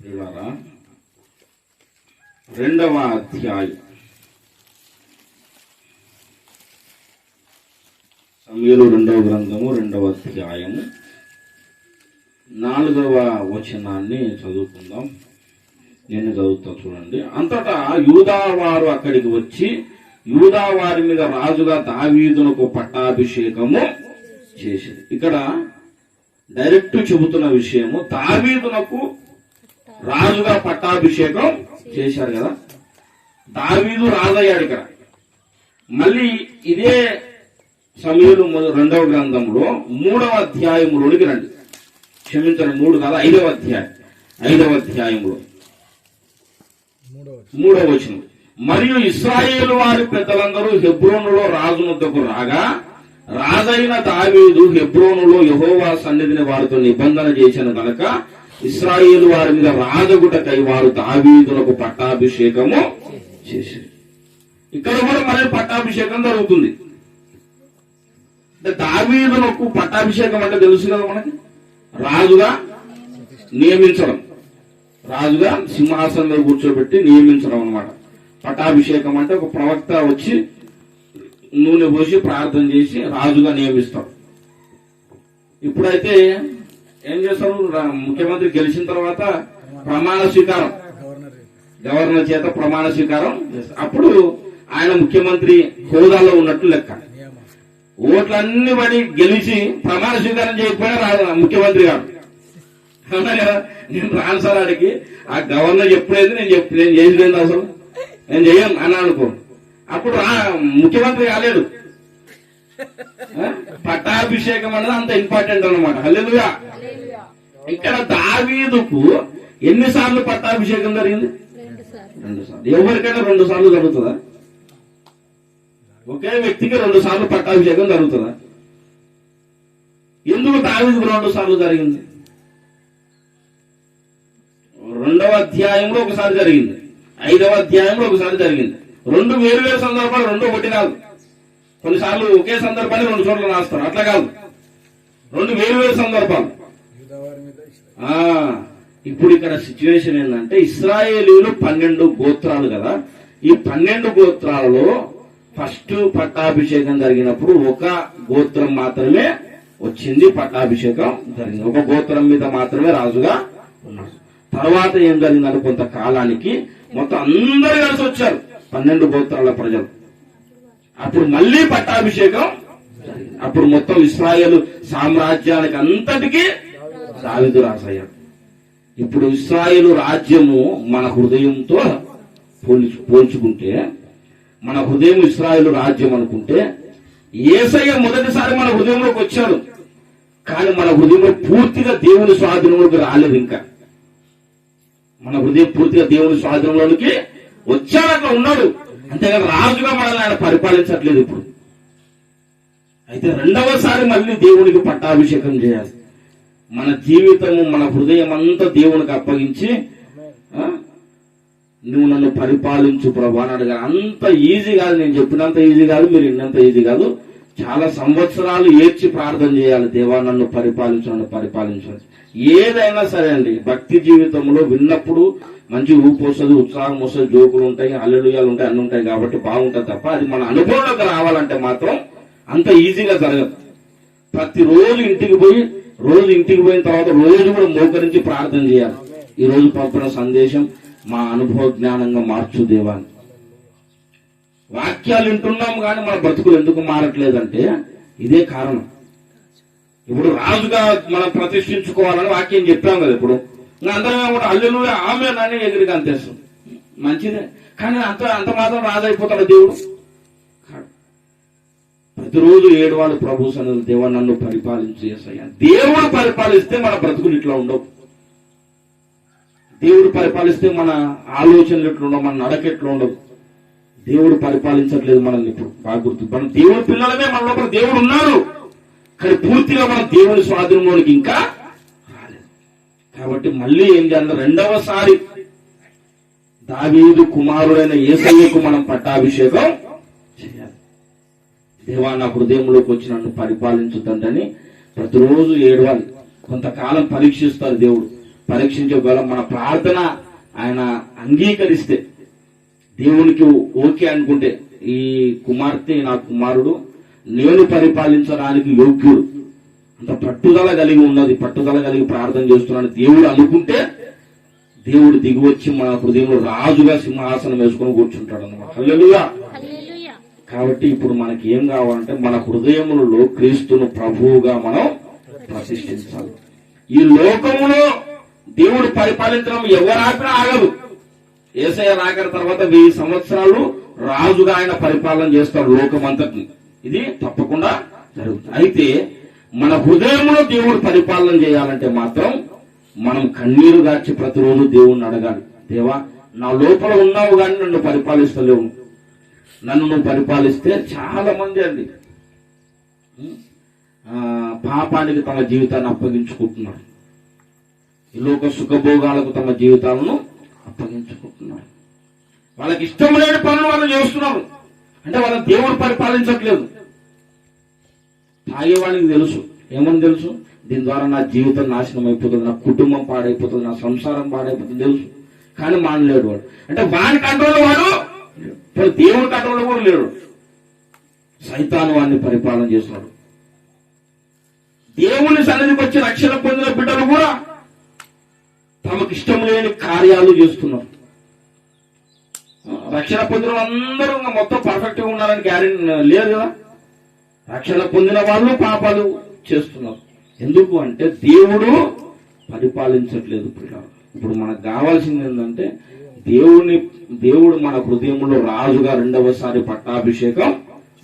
2వ అధ్యాయం. సమూయేలు 2వ గ్రంథము 2వ అధ్యాయము 4వ వచనాన్ని చదువుకుందాం. నేను చదువుతా చూడండి. అంతటా యూదా వారు అక్కడికి వచ్చి యూదా వారి మీద రాజుగా దావీదునకు పట్టాభిషేకము చేసింది. ఇక్కడ డైరెక్ట్ చెబుతున్న విషయము, దావీదునకు రాజుగా పట్టాభిషేకం చేశారు కదా, దావీదు రాజయ్యాడు. ఇక్కడ మళ్ళీ ఇదే సమూయేలు 2వ గ్రంథంలో 3వ అధ్యాయంలోనికి రండి. క్షమించండి, 3 కాదు 5వ అధ్యాయం. 5వ అధ్యాయంలో 3వ వచనం. మరియు ఇశ్రాయేలు వారి పెద్దలందరూ హెబ్రోనులో రాజునొద్దకు రాగా రాజైన దావీదు హెబ్రోనులో యెహోవా సన్నిధిని వారితో నిబంధన చేసిన గనక ఇశ్రాయేలు వారి మీద రాజగుటకై వారు దావీదునకు పట్టాభిషేకము చేశారు. ఇక్కడ కూడా మరి పట్టాభిషేకం జరుగుతుంది. దావీదునకు పట్టాభిషేకం అంటే తెలుసు కదా మనకి, రాజుగా నియమించడం, రాజుగా సింహాసనం మీద కూర్చోబెట్టి నియమించడం అన్నమాట. పట్టాభిషేకం అంటే ఒక ప్రవక్త వచ్చి నూనె పోసి ప్రార్థన చేసి రాజుగా నియమిస్తాడు. ఇప్పుడైతే ఏం చేస్తారు, ముఖ్యమంత్రి గెలిచిన తర్వాత ప్రమాణ స్వీకారం, గవర్నర్ చేత ప్రమాణ స్వీకారం చేస్తారు. అప్పుడు ఆయన ముఖ్యమంత్రి హోదాలో ఉన్నట్టు లెక్క. ఓట్లన్నీ పడి గెలిచి ప్రమాణ స్వీకారం చేయకపోయినా ముఖ్యమంత్రి గారు అవునా కదా. నేను రాను సార్ ఆడికి, ఆ గవర్నర్ చెప్పలేదు, నేను చేసిలేదు, అసలు నేను చెయ్యను అని అనుకో, అప్పుడు ముఖ్యమంత్రి కాలేడు. పట్టాభిషేకం అనేది అంత ఇంపార్టెంట్ అన్నమాట. హల్లెలూయా. ఇక్కడ దావీదుకు ఎన్నిసార్లు పట్టాభిషేకం జరిగింది? 2 సార్లు. ఎవరికైనా 2 సార్లు జరుగుతుందా? ఒకే వ్యక్తికి 2 సార్లు పట్టాభిషేకం జరుగుతుందా? ఎందుకు దావీదుకు 2 సార్లు జరిగింది? 2వ అధ్యాయంలో ఒకసారి జరిగింది, 5వ అధ్యాయంలో ఒకసారి జరిగింది. 2 వేరు సందర్భాలు, 2 ఒకటి కాదు. కొన్నిసార్లు ఒకే సందర్భాన్ని 2 చోట్ల రాస్తారు, అట్లా కాదు, 2 వేరు సందర్భాలు. ఇప్పుడు ఇక్కడ సిచ్యువేషన్ ఏంటంటే, ఇశ్రాయేలీయులు 12 గోత్రాలు కదా. ఈ 12 గోత్రాలలో ఫస్ట్ పట్టాభిషేకం జరిగినప్పుడు ఒక గోత్రం మాత్రమే వచ్చింది, పట్టాభిషేకం జరిగింది. ఒక గోత్రం మీద మాత్రమే రాజుగా ఉన్నాడు. తర్వాత ఏం జరిగిందంటే, కొంతకాలానికి మొత్తం అందరూ కలిసి వచ్చారు 12 గోత్రాల ప్రజలు. అప్పుడు మళ్ళీ పట్టాభిషేకం జరిగింది. అప్పుడు మొత్తం ఇశ్రాయేలు సామ్రాజ్యానికి అంతటికీ దావీదు రాజయ్యాడు. ఇప్పుడు ఇశ్రాయేలు రాజ్యము మన హృదయంతో పోల్చుకుంటే, మన హృదయం ఇశ్రాయేలు రాజ్యం అనుకుంటే, యేసయ్య మొదటిసారి మన హృదయంలోకి వచ్చాడు, కానీ మన హృదయంలో పూర్తిగా దేవుని స్వాధీనంలోకి రాలేదు. ఇంకా మన హృదయం పూర్తిగా దేవుని స్వాధీనంలోనికి వచ్చాడు, అక్కడ ఉన్నాడు, అంతేగాని రాజుగా మనల్ని ఆయన పరిపాలించట్లేదు ఇప్పుడు. అయితే 2వసారి మళ్ళీ దేవునికి పట్టాభిషేకం చేయాలి. మన జీవితము, మన హృదయం అంతా దేవునికి అప్పగించి, నువ్వు నన్ను పరిపాలించు ప్రభు అని అడగాలి. అంత ఈజీ కాదు, నేను చెప్పినంత ఈజీ కాదు, మీరు ఇన్నంత ఈజీ కాదు. చాలా సంవత్సరాలు ఏడ్చి ప్రార్థన చేయాలి, దేవా నన్ను పరిపాలించు, నన్ను పరిపాలించు. ఏదైనా సరే అండి, భక్తి జీవితంలో విన్నప్పుడు మంచి ఊపు వస్తుంది, ఉత్సాహం వస్తుంది, జోకులు ఉంటాయి, హల్లెలూయాలు ఉంటాయి, అన్ని ఉంటాయి కాబట్టి బాగుంటుంది. తప్ప అది మన అనుభవంలోకి రావాలంటే మాత్రం అంత ఈజీగా జరగదు. ప్రతిరోజు ఇంటికి పోయిన తర్వాత రోజు కూడా మోకరించి ప్రార్థన చేయాలి. ఈ రోజు పంపిన సందేశం మా అనుభవ జ్ఞానంగా మార్చు దేవాన్ని. వాక్యాలు వింటున్నాం కానీ మన బ్రతుకులు ఎందుకు మారట్లేదంటే ఇదే కారణం. ఇప్పుడు రాజుగా మనం ప్రతిష్ఠించుకోవాలని వాక్యం చెప్పాం కదా. ఇప్పుడు అందరం కూడా హల్లెలూయా ఆమేన్ అని ఎగిరికి అంతేస్తాం, మంచిదే. కానీ అంత మాత్రం రాజు అయిపోతాడు దేవుడు. ప్రతిరోజు ఏడవాళ్ళు ప్రభు సన్నిధిలో దేవా నన్ను పరిపాలించు యేసయ్యా. దేవుడు పరిపాలిస్తే మన బ్రతుకులు ఇట్లా ఉండవు. దేవుడు పరిపాలిస్తే మన ఆలోచనలు ఎట్లా ఉండవు, మన నడక ఎట్లా ఉండదు. దేవుడు పరిపాలించట్లేదు మనల్ని. ఇప్పుడు బాగా గుర్తు, మనం దేవుడి పిల్లలమే, మన లోపల దేవుడు ఉన్నారు, కానీ పూర్తిగా మనం దేవుని స్వాధీనంలోనికి ఇంకా రాలేదు. కాబట్టి మళ్ళీ ఏం చేయాలి, రెండవసారి దావీదు కుమారుడైన యేసయ్యకు మనం పట్టాభిషేకం చేయాలి. దేవా నా హృదయంలోకి వచ్చి నన్ను పరిపాలించుతండని ప్రతిరోజు ఏడవాలి. కొంతకాలం పరీక్షిస్తారు దేవుడు. పరీక్షించే వేళ మన ప్రార్థన ఆయన అంగీకరిస్తే, దేవునికి ఓకే అనుకుంటే, ఈ కుమార్తె నా కుమారుడు నేను పరిపాలించడానికి యోగ్యుడు, అంత పట్టుదల కలిగి ఉన్నది, పట్టుదల కలిగి ప్రార్థన చేస్తున్నాను దేవుడు అనుకుంటే, దేవుడు దిగి వచ్చి మన హృదయంలో రాజుగా సింహాసనం వేసుకొని కూర్చుంటాడు అన్నమాట. హల్లెలూయా. కాబట్టి ఇప్పుడు మనకి ఏం కావాలంటే మన హృదయములలో క్రీస్తును ప్రభువుగా మనం ప్రతిష్ఠించాలి. ఈ లోకములో దేవుడు పరిపాలించడం ఎవరాపినా ఆగదు. యేసయ్య రాకడ తర్వాత 1000 సంవత్సరాలు రాజుగా ఆయన పరిపాలన చేస్తాడు లోకమంతటిని. ఇది తప్పకుండా జరుగుతుంది. అయితే మన హృదయంలో దేవుడు పరిపాలన చేయాలంటే మాత్రం మనం కన్నీరు గార్చి ప్రతిరోజు దేవుణ్ణి అడగాలి. దేవా నా లోపల ఉన్నావు కానీ నన్ను పరిపాలిస్తలేవు, నన్ను నువ్వు పరిపాలిస్తే. చాలా మంది అండి పాపానికి తమ జీవితాన్ని అప్పగించుకుంటున్నారు, ఈ లోక సుఖభోగాలకు తమ జీవితాలను అప్పగించుకుంటున్నారు. వాళ్ళకి ఇష్టం లేని పనులు వాళ్ళు చేస్తున్నారు, అంటే వాళ్ళ దేవుడు పరిపాలించట్లేదు. తాగేవాడికి తెలుసు, ఏమని తెలుసు, దీని ద్వారా నా జీవితం నాశనం అయిపోతుంది, నా కుటుంబం పాడైపోతుంది, నా సంసారం పాడైపోతుంది తెలుసు, కానీ మానలేడు వాడు. అంటే వాని కంట్రోల్ వాడు, దేవుడి కంట్రోల్ కూడా లేడు. సైతాను వాడిని పరిపాలన చేస్తున్నాడు. దేవుని సన్నిధికి వచ్చి రక్షణ పొందిన బిడ్డలు కూడా తమకు ఇష్టం లేని కార్యాలు చేస్తున్నారు. రక్షణ పొందిన అందరూ మొత్తం పర్ఫెక్ట్ గా ఉన్నారని గ్యారెంటీ లేదు కదా. రక్షణ పొందిన వాళ్ళు పాపాలు చేస్తున్నారు. ఎందుకు అంటే దేవుడు పరిపాలించట్లేదు పిల్లలు. ఇప్పుడు మనకు కావాల్సింది ఏంటంటే దేవుడు మన హృదయంలో రాజుగా రెండవసారి పట్టాభిషేకం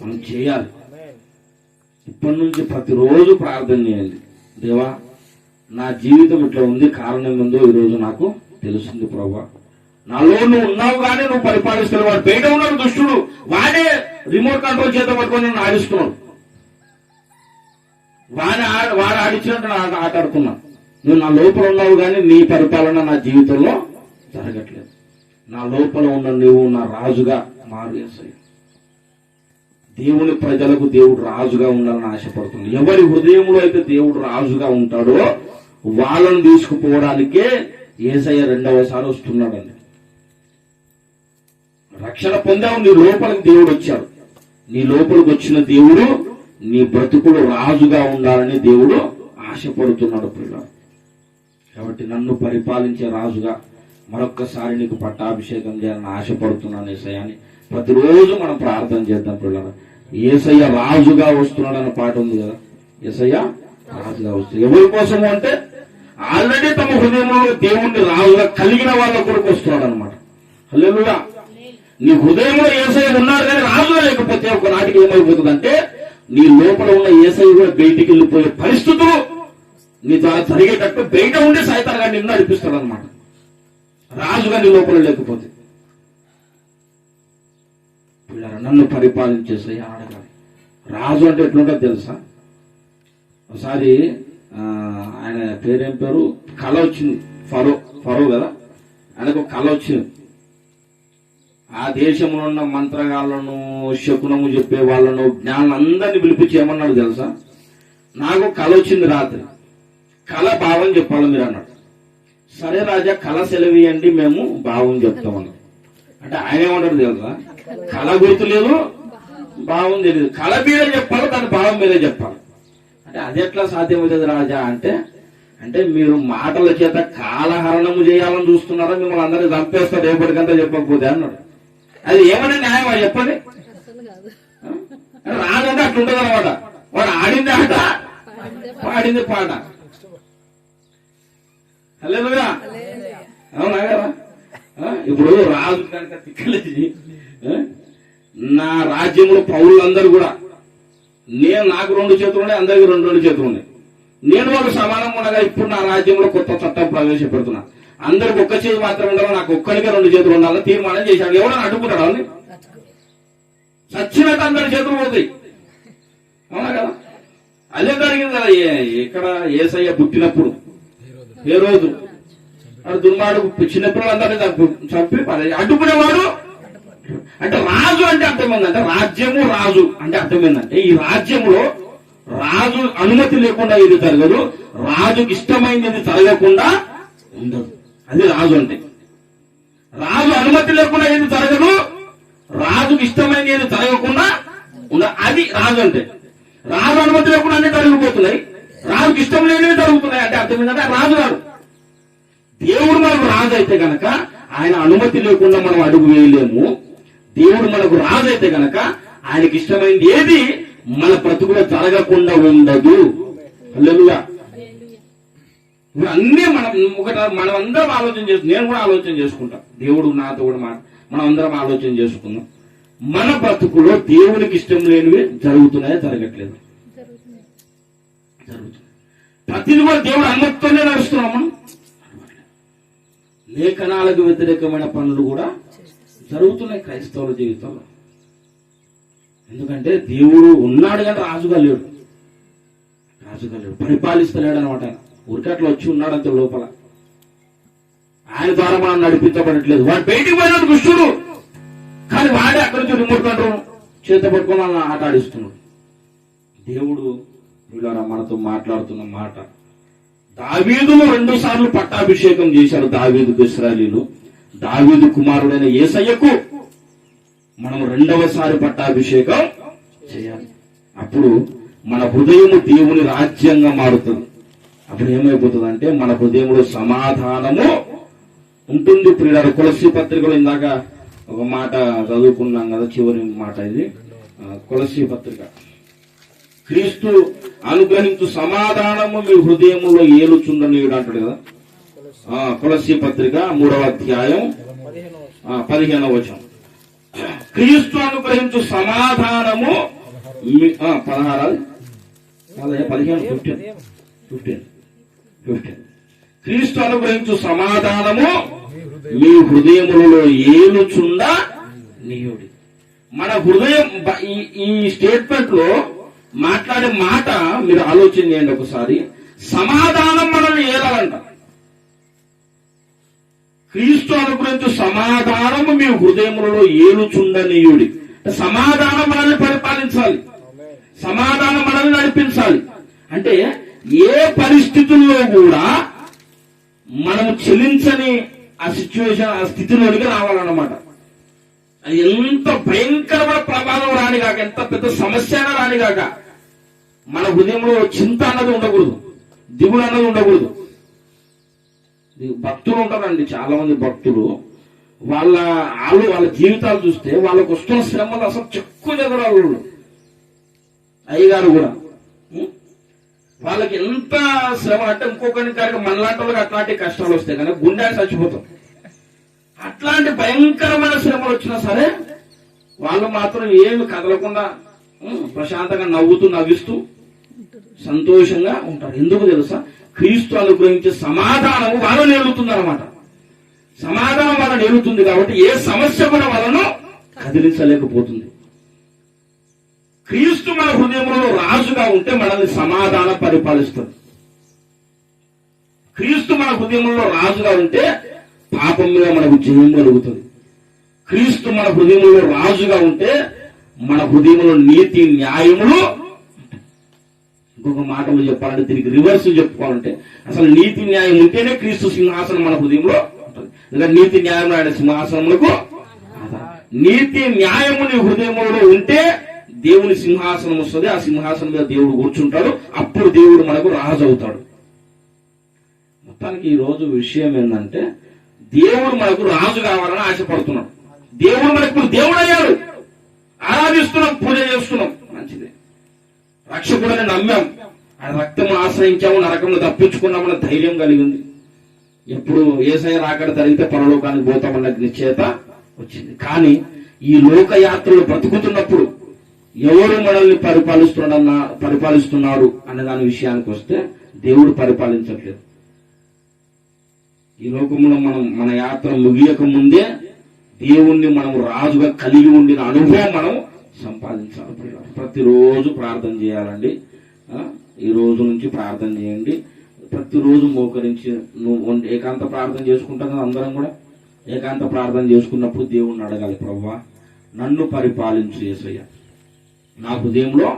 మనం చేయాలి. ఇప్పటి నుంచి ప్రతిరోజు ప్రార్థన చేయాలి. దేవా నా జీవితం ఇట్లా ఉంది, కారణం ఏందో ఈరోజు నాకు తెలుస్తుంది ప్రభా. నాలో నువ్వు ఉన్నావు కానీ నువ్వు పరిపాలిస్తున్నావు. వాడు బయట ఉన్నాడు దుష్టుడు, వాడే రిమోట్ కంట్రోల్ చేత పట్టుకొని నన్ను ఆడిస్తున్నాడు. వాడు ఆడించినట్టు నాకు ఆట ఆడుతున్నా. నువ్వు నా లోపల ఉన్నావు కానీ నీ పరిపాలన నా జీవితంలో జరగట్లేదు. నా లోపల ఉన్న నువ్వు నా రాజుగా మారు యేసయ్య. దేవుని ప్రజలకు దేవుడు రాజుగా ఉండాలని ఆశపడుతుంది. ఎవరి హృదయంలో అయితే దేవుడు రాజుగా ఉంటాడో వాళ్ళను తీసుకుపోవడానికే యేసయ్య రెండవసారి వస్తున్నాడండి. రక్షణ పొందావు, నీ లోపలికి దేవుడు వచ్చాడు. నీ లోపలికి వచ్చిన దేవుడు నీ బ్రతుకుడు రాజుగా ఉండాలని దేవుడు ఆశపడుతున్నాడు పిల్లలు. కాబట్టి నన్ను పరిపాలించే రాజుగా మరొక్కసారి నీకు పట్టాభిషేకం చేయాలని ఆశపడుతున్నాను యేసయ్యని ప్రతిరోజు మనం ప్రార్థన చేద్దాం పిల్లలు. యేసయ్య రాజుగా వస్తున్నాడన్న పాట ఉంది కదా. యేసయ్య రాజుగా వస్తుంది. ఎవరి కోసము అంటే ఆల్రెడీ తమ హృదయంలో దేవుణ్ణి రాజుగా కలిగిన వాళ్ళ కొరకు వస్తున్నాడు అనమాట. హల్లెలూయా. నీ హృదయంలో యేసయ్య ఉన్నాడు కానీ రాజుగా లేకపోతే ఒక నాటికి ఏమైపోతుందంటే నీ లోపల ఉన్న యేసయ్య కూడా బయటికి వెళ్ళిపోయే పరిస్థితులు నీ ద్వారా జరిగేటట్టు బయట ఉండి సైతాన్గా నిన్ను నడిపిస్తాడు అనమాట, రాజుగా నీ లోపల లేకపోతే. నన్ను పరిపాలించేసయ్యా అడగాలి. రాజు అంటే ఎట్లుంటుందో తెలుసా? ఒకసారి ఆయన పేరేం పేరు, కళ వచ్చింది. ఫరో కదా, ఆయనకు కళ వచ్చింది. ఆ దేశంలో ఉన్న మంత్రగాళ్లను, శకునము చెప్పే వాళ్ళను, జ్ఞానం అందరినీ పిలిపించి ఏమన్నాడు తెలుసా? నాకు కళ వచ్చింది రాత్రి, కళ భావం చెప్పాలి మీరు అన్నాడు. సరే రాజా కళ సెలవియండి, మేము భావం చెప్తామన్నాడు. అంటే ఆయన ఏమంటాడు తెలుసా? కళ గుర్తు లేదు, భావం తెలియదు. కళ మీదే చెప్పాలి, దాని భావం మీదే చెప్పాలి. అంటే అది ఎట్లా సాధ్యమవుతుంది రాజా అంటే, అంటే మీరు మాటల చేత కాలహరణము చేయాలని చూస్తున్నారా, మిమ్మల్ని అందరినీ చంపేస్తారు రేపటికంతా చెప్పకపోతే అన్నాడు. అది ఏమన్నా న్యాయమా చెప్పండి? రాజంటే అట్లుంటది అనమాట. వాడు ఆడింది ఆట, పాడింది పాట. హల్లెలూయా, అవునా కదా? ఇప్పుడు రాజు కనుక తిక్కలేసి నా రాజ్యంలో పౌరులందరూ కూడా నాకు 2 చేతులు ఉన్నాయి, అందరికి 2 చేతులు ఉన్నాయి. నేను వాళ్ళు సమానంగా ఉండగా ఇప్పుడు నా రాజ్యంలో కొత్త చట్టం ప్రవేశపెడుతున్నా. అందరికి ఒక్క చేతి మాత్రం ఉండాలి, నాకు ఒక్కడికే 2 చేతులు ఉండాలని తీర్మానం చేశాడు. ఎవడని అడ్డుకుంటాడు అని చచ్చినట్టు అందరి చేతులు పోతాయి. అవునా కదా? అదే జరిగింది కదా ఇక్కడ యేసయ్య పుట్టినప్పుడు. ఏ రోజు దుర్మాడు చిన్నపిల్లలందరినీ చంపి అడ్డుకునేవాడు. అంటే రాజు అంటే అర్థమైందంటే రాజ్యము, రాజు అంటే అర్థమైందంటే ఈ రాజ్యంలో రాజు అనుమతి లేకుండా ఇది జరగదు, రాజుకి ఇష్టమైనది జరగకుండా ఉండదు. అది రాజు అంటే. రాజు అనుమతి లేకుండా ఏది జరగదు, రాజుకి ఇష్టమైనది ఏది జరగకుండా ఉండదు. అది రాజు అంటే. రాజు అనుమతి లేకుండా అన్ని జరిగిపోతున్నాయి, రాజుకి ఇష్టం లేనివి జరుగుతున్నాయి. అంటే అర్థమైందంటే రాజు గారు. దేవుడు మనకు రాజు అయితే గనక ఆయన అనుమతి లేకుండా మనం అడుగు వేయలేము. దేవుడు మనకు రాజు అయితే గనక ఆయనకి ఇష్టమైంది ఏది మన బ్రతుకులో జరగకుండా ఉండదు. హల్లెలూయా. ఇప్పుడు అన్నీ మనం అందరం ఆలోచన చేస్తాం. నేను కూడా ఆలోచన చేసుకుంటా. దేవుడు నాతో కూడా మనం అందరం ఆలోచన చేసుకుందాం. మన బ్రతుకులో దేవునికి ఇష్టం లేనివి జరుగుతున్నాయా, జరగట్లేదు? జరుగుతుంది. ప్రతిది కూడా దేవుడు అనుమతితోనే నడుస్తున్నాం మనం. లేఖనాలకు వ్యతిరేకమైన పనులు కూడా జరుగుతున్నాయి క్రైస్తవుల జీవితంలో. ఎందుకంటే దేవుడు ఉన్నాడు కానీ రాజుగా లేడు. పరిపాలిస్తలేడు అనమాట. ఊరికే అట్లా వచ్చి ఉన్నాడంతే లోపల. ఆయన ద్వారా మనం నడిపించబడట్లేదు. వాడు బయటికి పోయినాడు దుష్టుడు, కానీ వాడే అక్కడి నుంచి రిమోట్ కంట్రోల్ చేత పట్టుకొని వాళ్ళని ఆట ఆడిస్తున్నాడు. దేవుడు వీళ్ళ మనతో మాట్లాడుతున్న మాట, దావీదును 2 సార్లు పట్టాభిషేకం చేశారు దావీదుకు ఇశ్రాయేలీయులు. దావీదు కుమారుడైన యేసయ్యకు మనం 2వసారి పట్టాభిషేకం చేయాలి. అప్పుడు మన హృదయము దేవుని రాజ్యంగా మారుతుంది. అప్పుడు ఏమైపోతుంది అంటే మన హృదయంలో సమాధానము ఉంటుంది. ప్రియులారా, కొలస్సీ పత్రికలో ఇందాక ఒక మాట చదువుకున్నాం కదా, చివరి మాట ఇది. కొలస్సీ పత్రిక, క్రీస్తు అనుగ్రహించు సమాధానము మీ హృదయములో ఏలుచుందనీయుడు అంటాడు కదా. కొలస్సీ పత్రిక 3వ అధ్యాయం 15వ వచనం. క్రీస్తు అనుగ్రహించు సమాధానము 15 క్రీస్తు అనుగ్రహించు సమాధానము మీ హృదయములలో ఏలుచుండ నీయుడి. మన హృదయం ఈ స్టేట్మెంట్ లో మాట్లాడే మాట మీరు ఆలోచన చేయండి ఒకసారి. సమాధానం మనల్ని ఏలాలంట. క్రీస్తు అనుగ్రహించు సమాధానము మీ హృదయములలో ఏలుచుండనీయుడి. సమాధానం మనల్ని పరిపాలించాలి, సమాధానం మనల్ని నడిపించాలి. అంటే ఏ పరిస్థితుల్లో కూడా మనం చెలించని ఆ సిచ్యువేషన్, ఆ స్థితిలోనికి రావాలన్నమాట. ఎంత భయంకరమైన ప్రమాదం రానిగాక, ఎంత పెద్ద సమస్య అయినా రానిగాక, మన హృదయంలో చింత అన్నది ఉండకూడదు, దిగులు అన్నది ఉండకూడదు. భక్తులు ఉంటారండి, చాలా మంది భక్తులు. వాళ్ళ జీవితాలు చూస్తే వాళ్ళకు వస్తున్న శ్రమలు అసలు చెక్కు చెదరాలు. అయ్యగారు కూడా వాళ్ళకి ఎంత శ్రమ అంటే ఇంకొకరి గారికి మనలాంటి వాళ్ళకి అట్లాంటి కష్టాలు వస్తాయి కానీ గుండె చచ్చిపోతాం. అట్లాంటి భయంకరమైన శ్రమలు వచ్చినా సరే వాళ్ళు మాత్రం ఏమి కదలకుండా ప్రశాంతంగా నవ్వుతూ నవ్విస్తూ సంతోషంగా ఉంటారు. ఎందుకు తెలుసా? క్రీస్తు అనుగ్రహించే సమాధానం వాళ్ళని ఏలుతుంది అనమాట. సమాధానం వాళ్ళని ఏలుతుంది కాబట్టి ఏ సమస్య కూడా వాళ్ళను కదిలించలేకపోతుంది. క్రీస్తు మన హృదయంలో రాజుగా ఉంటే మనల్ని సమాధానం పరిపాలిస్తుంది. క్రీస్తు మన హృదయంలో రాజుగా ఉంటే పాపం మీద మనకు జయం కలుగుతుంది. క్రీస్తు మన హృదయంలో రాజుగా ఉంటే మన హృదయంలో నీతి న్యాయములు. ఇంకొక మాటలు చెప్పాలంటే దీనికి రివర్స్ చెప్పుకోవాలంటే అసలు నీతి న్యాయం ఉంటేనే క్రీస్తు సింహాసనం మన హృదయంలో ఉంటుంది. లేదా నీతి న్యాయం ఆయన సింహాసనములకు నీతి న్యాయము నీ హృదయంలో ఉంటే దేవుని సింహాసనం వస్తుంది, ఆ సింహాసనం మీద దేవుడు కూర్చుంటాడు, అప్పుడు దేవుడు మనకు రాజు అవుతాడు. మొత్తానికి ఈ రోజు విషయం ఏంటంటే దేవుడు మనకు రాజు కావాలని ఆశపడుతున్నాడు. దేవుడు మనకు ఇప్పుడు దేవుడు అయ్యాడు, ఆరాధిస్తున్నాం, పూజ చేస్తున్నాం, మంచిదే. రక్షకుడని నమ్మాం, ఆయన రక్తము ఆశ్రయించాము, నరకంలో తప్పించుకున్నామన్న ధైర్యం కలిగింది. ఎప్పుడు యేసయ్య రాకడ జరిగితే పరలోకానికి పోతామన్న నిశ్చయత వచ్చింది. కానీ ఈ లోకయాత్రలు బ్రతుకుతున్నప్పుడు ఎవరు మనల్ని పరిపాలిస్తున్నాడు అనే దాని విషయానికి వస్తే దేవుడు పరిపాలించట్లేదు. ఈ లోకంలో మన యాత్ర ముగియక ముందే దేవుణ్ణి మనం రాజుగా కలిగి ఉండిన అనుభవం మనం సంపాదించాలి. ప్రతిరోజు ప్రార్థన చేయాలండి. ఈ రోజు నుంచి ప్రార్థన చేయండి. ప్రతిరోజు మోకరించి నువ్వు ఏకాంత ప్రార్థన చేసుకుంటాం కదా, అందరం కూడా ఏకాంత ప్రార్థన చేసుకున్నప్పుడు దేవుణ్ణి అడగాలి, ప్రభువా నన్ను పరిపాలించు యేసయ్య, నా హృదయంలో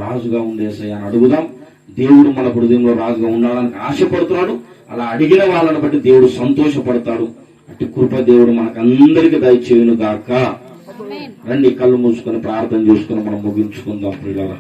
రాజుగా ఉండే యేసయ్య అని అడుగుదాం. దేవుడు మన హృదయంలో రాజుగా ఉండాలని ఆశపడుతున్నాడు. అలా అడిగిన వాళ్ళని బట్టి దేవుడు సంతోషపడతాడు. అటు కృప దేవుడు మనకందరికీ దయచేయును గాక. రండి, కళ్ళు మూసుకొని ప్రార్థన చేసుకుని మనం ముగించుకుందాం ప్రియులారా.